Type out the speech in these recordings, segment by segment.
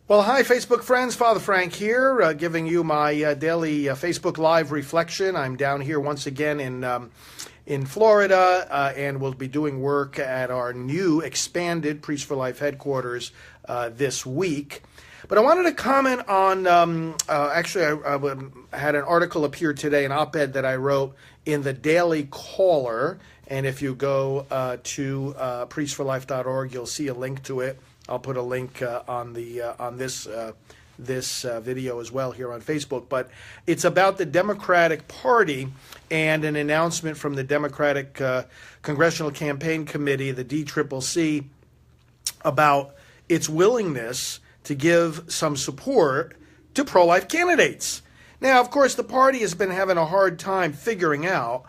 Well, hi, Facebook friends. Father Frank here, giving you my daily Facebook Live reflection. I'm down here once again in Florida, and we'll be doing work at our new expanded Priest for Life headquarters this week. But I wanted to comment on, I had an article appear today, an op-ed that I wrote in the Daily Caller, and if you go to priestforlife.org, you'll see a link to it. I'll put a link on this video as well here on Facebook. But it's about the Democratic Party and an announcement from the Democratic Congressional Campaign Committee, the DCCC, about its willingness to give some support to pro-life candidates. Now, of course, the party has been having a hard time figuring out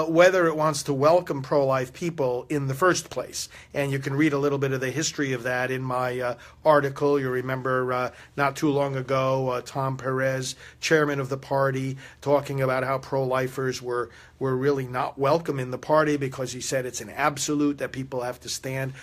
whether it wants to welcome pro-life people in the first place. And you can read a little bit of the history of that in my article. You remember not too long ago, Tom Perez, chairman of the party, talking about how pro-lifers were really not welcome in the party because he said it's an absolute that people have to stand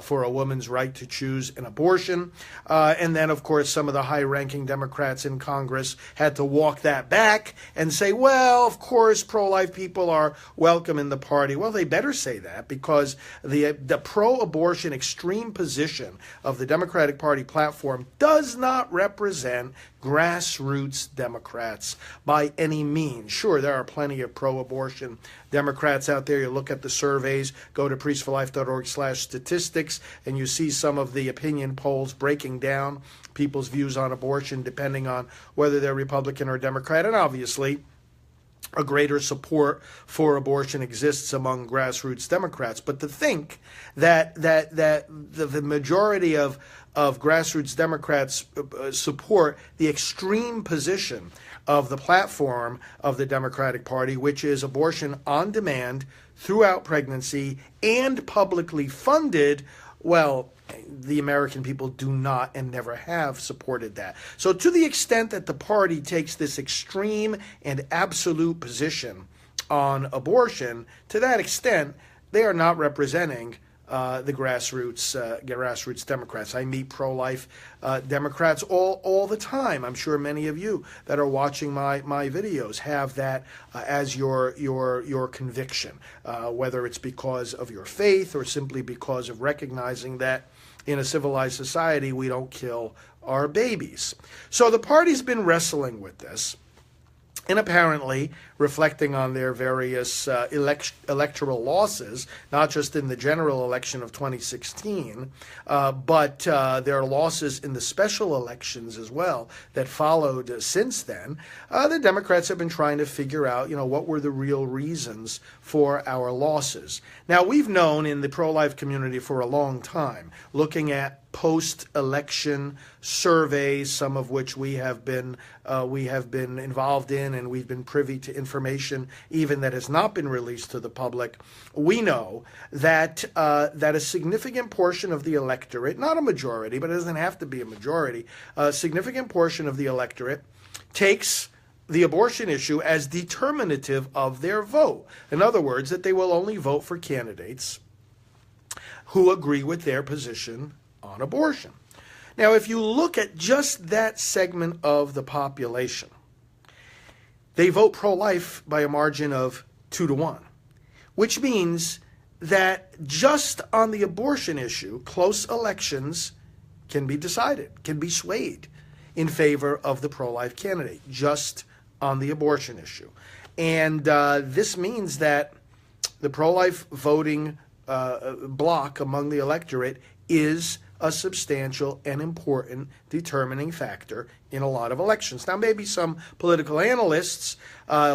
for a woman's right to choose an abortion. And then, of course, some of the high-ranking Democrats in Congress had to walk that back and say, well, of course, pro-life people are welcome in the party. Well, they better say that because the pro-abortion extreme position of the Democratic Party platform does not represent grassroots Democrats by any means. Sure, there are plenty of pro-abortion Democrats out there. You look at the surveys, go to priestforlife.org/statistics, and you see some of the opinion polls breaking down people's views on abortion depending on whether they're Republican or Democrat. And obviously, a greater support for abortion exists among grassroots Democrats. But to think that the majority of grassroots Democrats support the extreme position of the platform of the Democratic Party, which is abortion on demand throughout pregnancy and publicly funded, well, the American people do not and never have supported that. So to the extent that the party takes this extreme and absolute position on abortion, to that extent, they are not representing the grassroots Democrats. I meet pro-life Democrats all the time. I'm sure many of you that are watching my videos have that as your conviction, whether it's because of your faith or simply because of recognizing that in a civilized society we don't kill our babies. So the party's been wrestling with this, and apparently reflecting on their various electoral losses, not just in the general election of 2016, but their losses in the special elections as well that followed since then. The Democrats have been trying to figure out, what were the real reasons for our losses. Now, we've known in the pro-life community for a long time, looking at post-election surveys, some of which we have been involved in, and we've been privy to information even that has not been released to the public. We know that a significant portion of the electorate, not a majority, but it doesn't have to be a majority, a significant portion of the electorate takes the abortion issue as determinative of their vote. In other words, that they will only vote for candidates who agree with their position on abortion. Now, if you look at just that segment of the population, they vote pro-life by a margin of 2-1, which means that just on the abortion issue, close elections can be decided, can be swayed in favor of the pro-life candidate, just on the abortion issue. And this means that the pro-life voting bloc among the electorate is a substantial and important determining factor in a lot of elections. Now, maybe some political analysts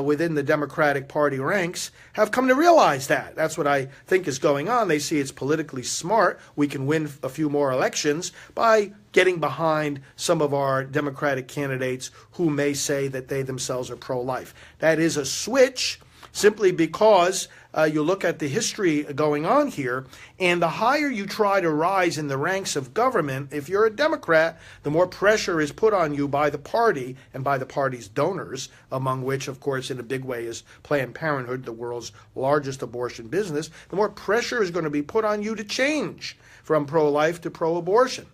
within the Democratic Party ranks have come to realize that. That's what I think is going on. They see it's politically smart. We can win a few more elections by getting behind some of our Democratic candidates who may say that they themselves are pro-life. That is a switch simply because you look at the history going on here, and the higher you try to rise in the ranks of government, if you're a Democrat, the more pressure is put on you by the party and by the party's donors, among which, of course, in a big way is Planned Parenthood, the world's largest abortion business. The more pressure is going to be put on you to change from pro-life to pro-abortion.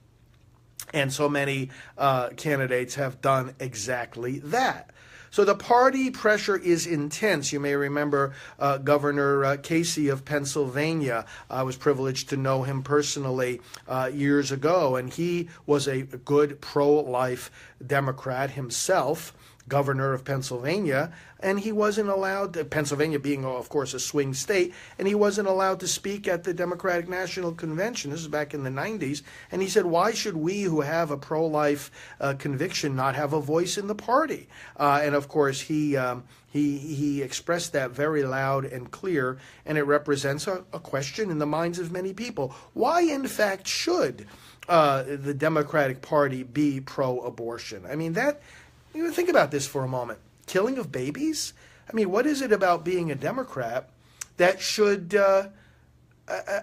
And so many candidates have done exactly that. So the party pressure is intense. You may remember Governor Casey of Pennsylvania. I was privileged to know him personally years ago, and he was a good pro-life Democrat himself, governor of Pennsylvania, and he wasn't allowed to, Pennsylvania being, of course, a swing state, and he wasn't allowed to speak at the Democratic National Convention. This is back in the 90s, and he said, why should we who have a pro-life conviction not have a voice in the party? And of course, he expressed that very loud and clear, and it represents a question in the minds of many people. Why, in fact, should the Democratic Party be pro-abortion? I mean, think about this for a moment. Killing of babies? I mean, what is it about being a Democrat that should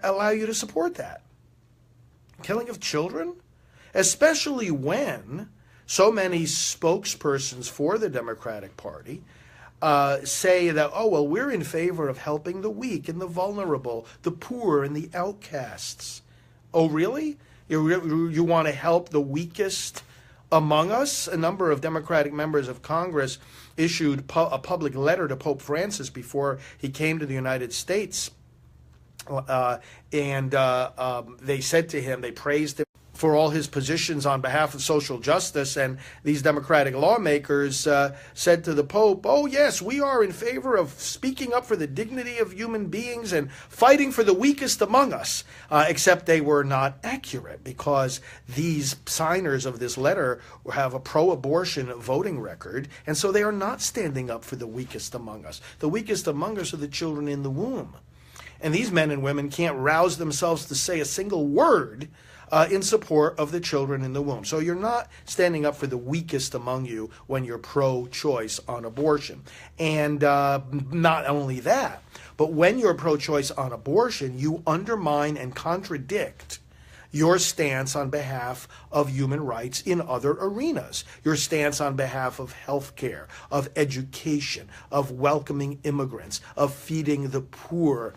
allow you to support that? Killing of children? Especially when so many spokespersons for the Democratic Party say that, oh, well, we're in favor of helping the weak and the vulnerable, the poor and the outcasts. Oh, really? You want to help the weakest among us? A number of Democratic members of Congress issued a public letter to Pope Francis before he came to the United States. And they said to him, they praised him for all his positions on behalf of social justice. And these Democratic lawmakers said to the Pope, oh, yes, we are in favor of speaking up for the dignity of human beings and fighting for the weakest among us. Except they were not accurate, because these signers of this letter have a pro-abortion voting record, and so they are not standing up for the weakest among us. The weakest among us are the children in the womb. And these men and women can't rouse themselves to say a single word in support of the children in the womb. So you're not standing up for the weakest among you when you're pro-choice on abortion. And not only that, but when you're pro-choice on abortion, you undermine and contradict your stance on behalf of human rights in other arenas, your stance on behalf of health care, of education, of welcoming immigrants, of feeding the poor.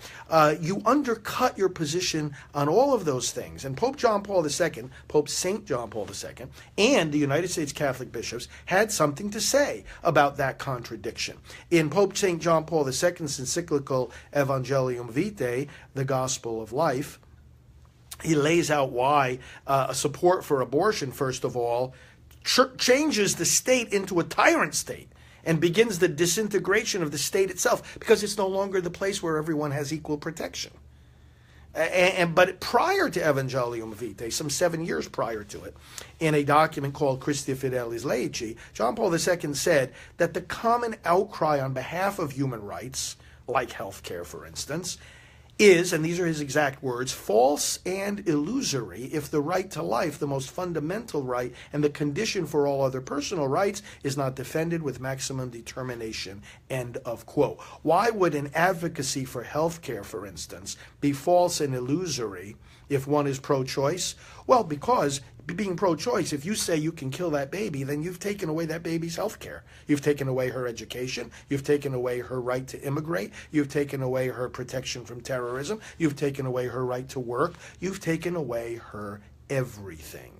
You undercut your position on all of those things. And Pope John Paul II, Pope St. John Paul II, and the United States Catholic bishops had something to say about that contradiction. In Pope St. John Paul II's encyclical Evangelium Vitae, the Gospel of Life, he lays out why support for abortion, first of all, changes the state into a tyrant state and begins the disintegration of the state itself, because it's no longer the place where everyone has equal protection. But prior to Evangelium Vitae, some 7 years prior to it, in a document called Christia Fidelis Laici, John Paul II said that the common outcry on behalf of human rights, like health care, for instance, is, and these are his exact words, false and illusory if the right to life, the most fundamental right and the condition for all other personal rights, is not defended with maximum determination. End of quote. Why would an advocacy for health care, for instance, be false and illusory if one is pro-choice? Well, because being pro-choice, if you say you can kill that baby, then you've taken away that baby's health care. You've taken away her education. You've taken away her right to immigrate. You've taken away her protection from terrorism. You've taken away her right to work. You've taken away her everything.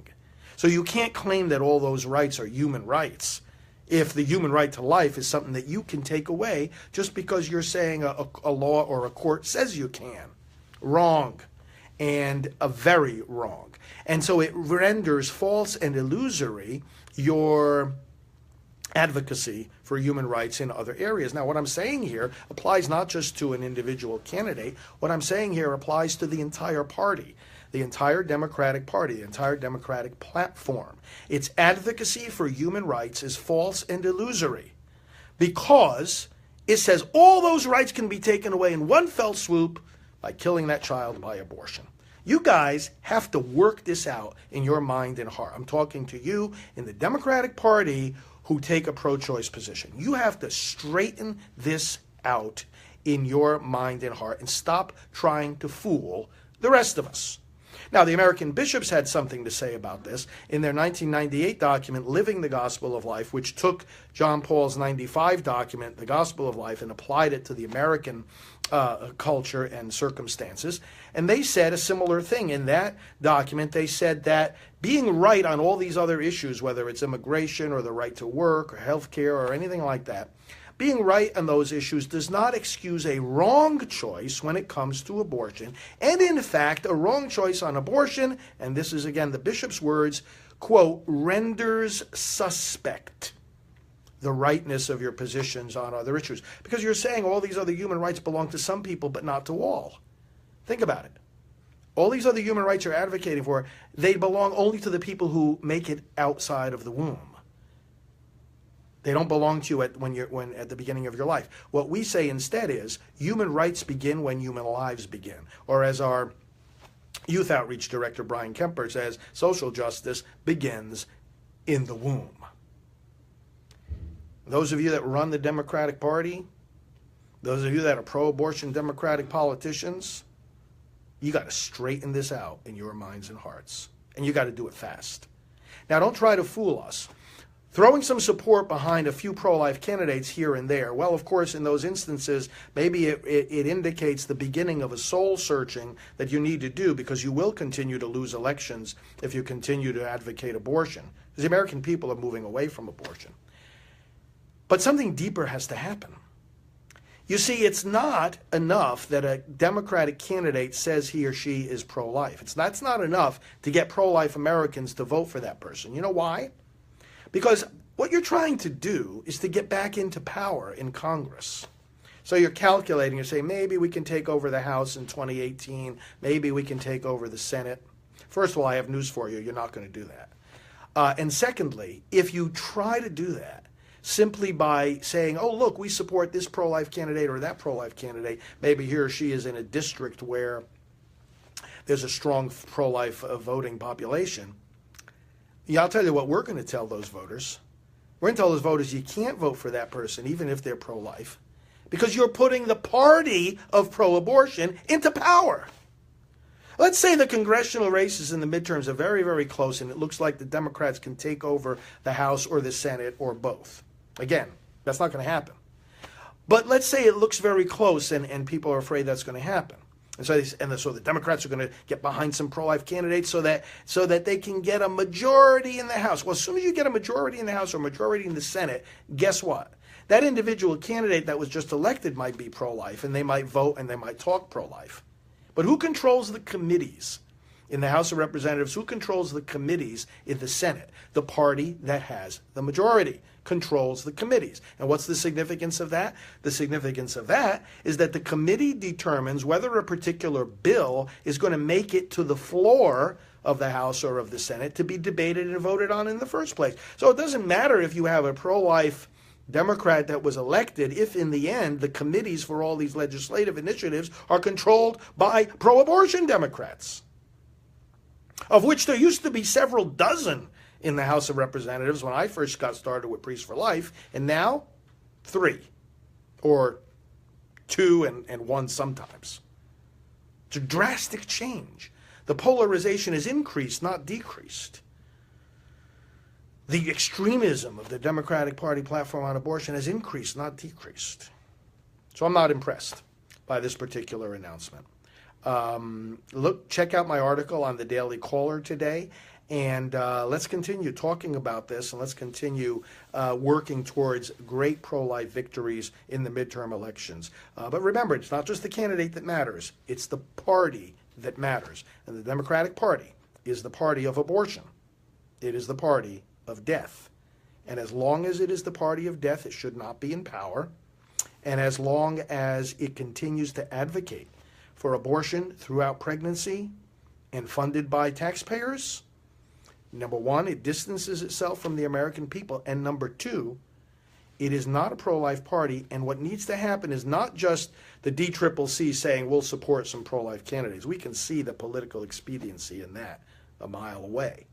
So you can't claim that all those rights are human rights if the human right to life is something that you can take away just because you're saying a law or a court says you can. Wrong. And very wrong. And so it renders false and illusory your advocacy for human rights in other areas. Now, what I'm saying here applies not just to an individual candidate. What I'm saying here applies to the entire party, the entire Democratic Party, the entire Democratic platform. Its advocacy for human rights is false and illusory because it says all those rights can be taken away in one fell swoop by killing that child by abortion. You guys have to work this out in your mind and heart. I'm talking to you in the Democratic Party who take a pro-choice position. You have to straighten this out in your mind and heart and stop trying to fool the rest of us. Now, the American bishops had something to say about this in their 1998 document, Living the Gospel of Life, which took John Paul's 95 document, The Gospel of Life, and applied it to the American culture and circumstances. And they said a similar thing. In that document, they said that being right on all these other issues, whether it's immigration or the right to work or health care or anything like that, being right on those issues does not excuse a wrong choice when it comes to abortion. And in fact, a wrong choice on abortion, and this is again the bishop's words, quote, renders suspect the rightness of your positions on other issues. Because you're saying all these other human rights belong to some people, but not to all. Think about it. All these other human rights you're advocating for, they belong only to the people who make it outside of the womb. They don't belong to you at the beginning of your life. What we say instead is human rights begin when human lives begin. Or as our youth outreach director, Brian Kemper, says, social justice begins in the womb. Those of you that run the Democratic Party, those of you that are pro-abortion Democratic politicians, you got to straighten this out in your minds and hearts. And you got to do it fast. Now, don't try to fool us. Throwing some support behind a few pro-life candidates here and there, well, of course, in those instances, maybe it indicates the beginning of a soul-searching that you need to do, because you will continue to lose elections if you continue to advocate abortion. Because the American people are moving away from abortion. But something deeper has to happen. You see, it's not enough that a Democratic candidate says he or she is pro-life. That's not enough to get pro-life Americans to vote for that person. You know why? Because what you're trying to do is to get back into power in Congress. So you're calculating, you're saying, maybe we can take over the House in 2018, maybe we can take over the Senate. First of all, I have news for you, you're not going to do that. And secondly, if you try to do that simply by saying, oh, look, we support this pro-life candidate or that pro-life candidate, maybe he or she is in a district where there's a strong pro-life voting population, yeah, I'll tell you what we're going to tell those voters. We're going to tell those voters you can't vote for that person, even if they're pro-life, because you're putting the party of pro-abortion into power. Let's say the congressional races in the midterms are very, very close, and it looks like the Democrats can take over the House or the Senate or both. Again, that's not going to happen. But let's say it looks very close, and people are afraid that's going to happen. And so the Democrats are going to get behind some pro-life candidates so that they can get a majority in the House. Well, as soon as you get a majority in the House or a majority in the Senate, guess what? That individual candidate that was just elected might be pro-life, and they might vote and they might talk pro-life. But who controls the committees in the House of Representatives? Who controls the committees in the Senate? The party that has the majority controls the committees. And what's the significance of that? The significance of that is that the committee determines whether a particular bill is going to make it to the floor of the House or of the Senate to be debated and voted on in the first place. So it doesn't matter if you have a pro-life Democrat that was elected if in the end the committees for all these legislative initiatives are controlled by pro-abortion Democrats, of which there used to be several dozen in the House of Representatives when I first got started with Priests for Life, and now 3 or 2 and 1 sometimes. It's a drastic change. The polarization is increased, not decreased. The extremism of the Democratic Party platform on abortion has increased, not decreased. So I'm not impressed by this particular announcement. Check out my article on the Daily Caller today, and let's continue talking about this, and let's continue working towards great pro-life victories in the midterm elections. But remember, it's not just the candidate that matters, it's the party that matters. And the Democratic Party is the party of abortion. It is the party of death. And as long as it is the party of death, it should not be in power. And as long as it continues to advocate for abortion throughout pregnancy and funded by taxpayers, number one, it distances itself from the American people. And number two, it is not a pro-life party. And what needs to happen is not just the DCCC saying we'll support some pro-life candidates. We can see the political expediency in that a mile away.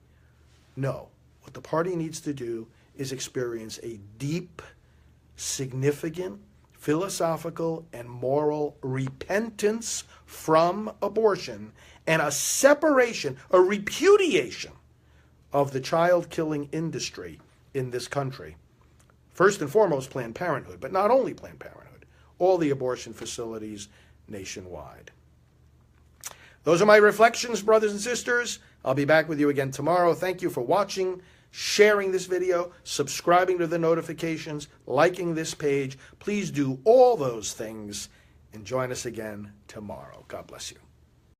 No. What the party needs to do is experience a deep, significant, philosophical, and moral repentance from abortion and a separation, a repudiation of the child-killing industry in this country. First and foremost, Planned Parenthood, but not only Planned Parenthood, all the abortion facilities nationwide. Those are my reflections, brothers and sisters. I'll be back with you again tomorrow. Thank you for watching, sharing this video, subscribing to the notifications, liking this page. Please do all those things and join us again tomorrow. God bless you.